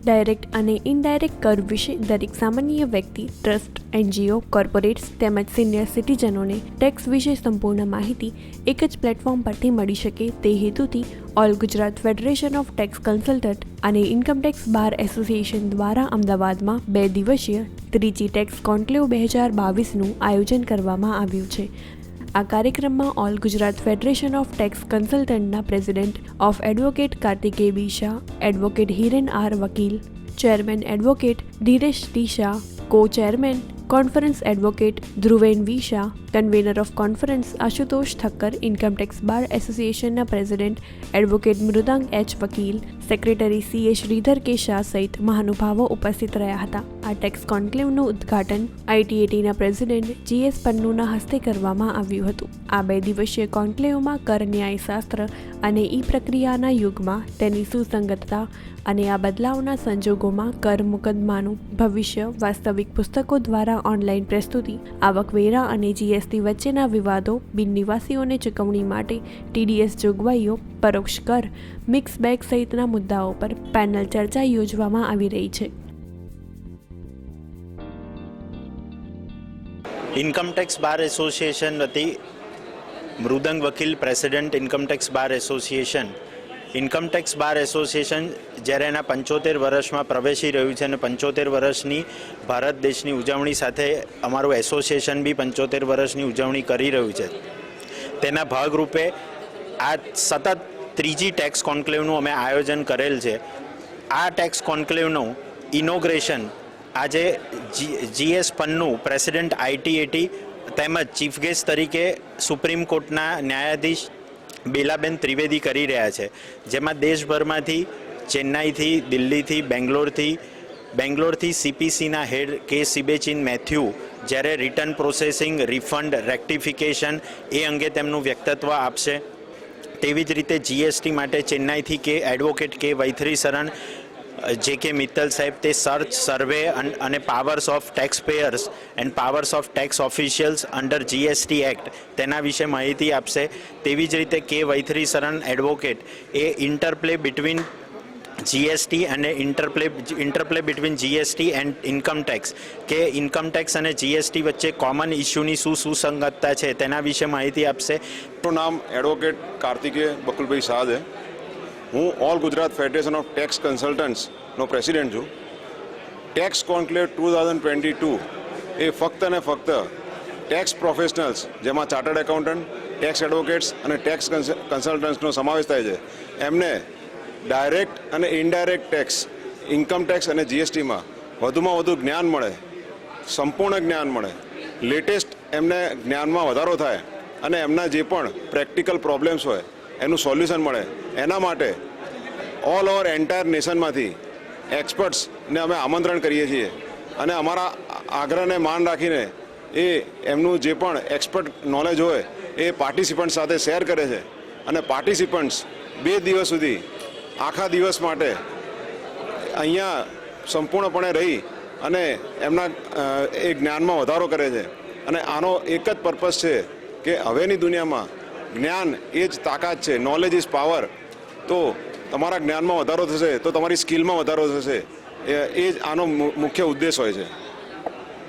Direct અને indirect કર વિશે દરેક સામાન્ય વ્યક્તિ, ટ્રસ્ટ, NGO, કોર્પોરેટ્સ તેમજ સિનિયર સિટીઝનોને ટેક્સ વિશે સંપૂર્ણ માહિતી એક જ પ્લેટફોર્મ પરથી મળી શકે તે હેતુથી all Gujarat federation of tax consultant અને ઇન્કમટેક્સ બાર એસોસિએશન દ્વારા અમદાવાદમાં 2 દિવસીય ત્રીજી ટેક્સ કોન્ક્લેવ 2022નું આયોજન કરવામાં આવ્યું છે। આ કાર્યક્રમમાં all Gujarat federation of tax કન્સલ્ટન્ટના president of advocate Kartikeya B Shah, advocate Hiren R Vakil, chairman advocate Dhiresh T Shah, co chairman conference advocate Dhruven V Shah, convener of conference Ashutosh Thakkar, income tax bar એસોસિએશનના president advocate Mridang H Vakil, secretary CA Shridhar K Shah સહિત મહાનુભાવો ઉપસ્થિત રહ્યા હતા। આ ટેક્સ કોન્ક્લેવનું ઉદ્ઘાટન ITATના પ્રેસિડેન્ટ GS પન્નુના હસ્તે કરવામાં આવ્યું હતું। આ 2 દિવસીય કોન્ક્લેવમાં કર ન્યાયશાસ્ત્ર અને પ્રક્રિયાના યુગમાં તેની સુસંગતતા અને આ બદલાવના સંજોગોમાં કર મુકદ્દમાનું ભવિષ્ય વાસ્તવિક પુસ્તકો દ્વારા ઓનલાઈન પ્રસ્તુતિ, આવકવેરા અને GST વચ્ચેના વિવાદો, બિનનિવાસીઓને ચૂકવણી માટે TDS જોગવાઈઓ, પરોક્ષ કર, મિક્સ બેગ સહિતના મુદ્દાઓ પર પેનલ ચર્ચા યોજવામાં આવી રહી છે। ઇન્કમટેક્સ બાર એસોસિએશન વતી મૃદંગ વકીલ, president income tax bar association. Income tax bar association જ્યારે એના 75 વર્ષમાં પ્રવેશી રહ્યું છે અને 75 વર્ષની ભારત દેશની ઉજવણી સાથે અમારું એસોસિએશન બી 75 વર્ષની ઉજવણી કરી રહ્યું છે। તેના ભાગરૂપે આ સતત ત્રીજી ટેક્સ કોન્ક્લેવનું અમે આયોજન કરેલ છે। આ ટેક્સ કોન્ક્લેવનું ઇનોગ્રેશન આજે GS પન્નુ, પ્રેસિડેન્ટ ITAT તેમજ ચીફ ગેસ્ટ તરીકે સુપ્રીમ કોર્ટના ન્યાયાધીશ બેલાબેન ત્રિવેદી કરી રહ્યા છે, જેમાં દેશભરમાંથી ચેન્નાઈથી, દિલ્હીથી, બેંગ્લોરથી CPCના હેડ કે સિબેચિન મેથ્યુ જ્યારે રિટર્ન પ્રોસેસિંગ, રિફંડ, રેક્ટિફિકેશન એ અંગે તેમનું વ્યક્તિત્વ આપશે। તેવી જ રીતે GST માટે ચેન્નાઈથી કે એડવોકેટ કે વૈથરીસરન, JK મિત્તલ સાહેબ તે સર્ચ, સર્વે અને powers of tax payers and powers of tax officials under GST act તેના વિશે માહિતી આપશે। તેવી જ રીતે કે વૈથરીસરન એડવોકેટ એ ઇન્ટરપ્લે બિટવીન GST અને interplay between GST and income tax કે ઇન્કમટેક્સ અને GST વચ્ચે કોમન ઇસ્યુની સુસંગતતા છે તેના વિશે માહિતી આપશે। મારું નામ એડવોકેટ કાર્તિકેય બકુલભાઈ શાહ છે। હું all Gujarat federation of tax કન્સલ્ટન્ટ્સનો પ્રેસિડેન્ટ છું। ટેક્સ કોન્ક્લેવ 2022 એ ફક્ત અને ફક્ત ટેક્સ પ્રોફેશનલ્સ, જેમાં ચાર્ટર્ડ એકાઉન્ટન્ટ, ટેક્સ એડવોકેટ્સ અને ટેક્સ કન્સલ્ટન્ટ્સનો સમાવેશ થાય છે, એમને ડાયરેક્ટ અને ઇનડાયરેક્ટ ટેક્સ, ઇન્કમ ટેક્સ અને GSTમાં વધુમાં વધુ જ્ઞાન મળે, સંપૂર્ણ જ્ઞાન મળે, લેટેસ્ટ એમને જ્ઞાનમાં વધારો થાય અને એમના જે પણ પ્રેક્ટિકલ પ્રોબ્લેમ્સ હોય એનું સોલ્યુશન મળે। એના માટે ઓલ ઓવર એન્ટાયર નેશનમાંથી એક્સપર્ટ્સને અમે આમંત્રણ કરીએ છીએ અને અમારા આગ્રહને માન રાખીને એ એમનું જે પણ એક્સપર્ટ નોલેજ હોય એ પાર્ટિસિપન્ટ સાથે શેર કરે છે અને પાર્ટિસિપન્ટ્સ 2 દિવસ સુધી આખા દિવસ માટે અહીંયા સંપૂર્ણપણે રહી અને એમના એ જ્ઞાનમાં વધારો કરે છે। અને આનો એક જ પર્પઝ છે કે હવેની દુનિયામાં જ્ઞાન એ જ તાકાત છે, નોલેજ ઇઝ પાવર। તો તમારા જ્ઞાનમાં વધારો થશે તો તમારી સ્કિલમાં વધારો થશે, એ જ આનો મુખ્ય ઉદ્દેશ હોય છે।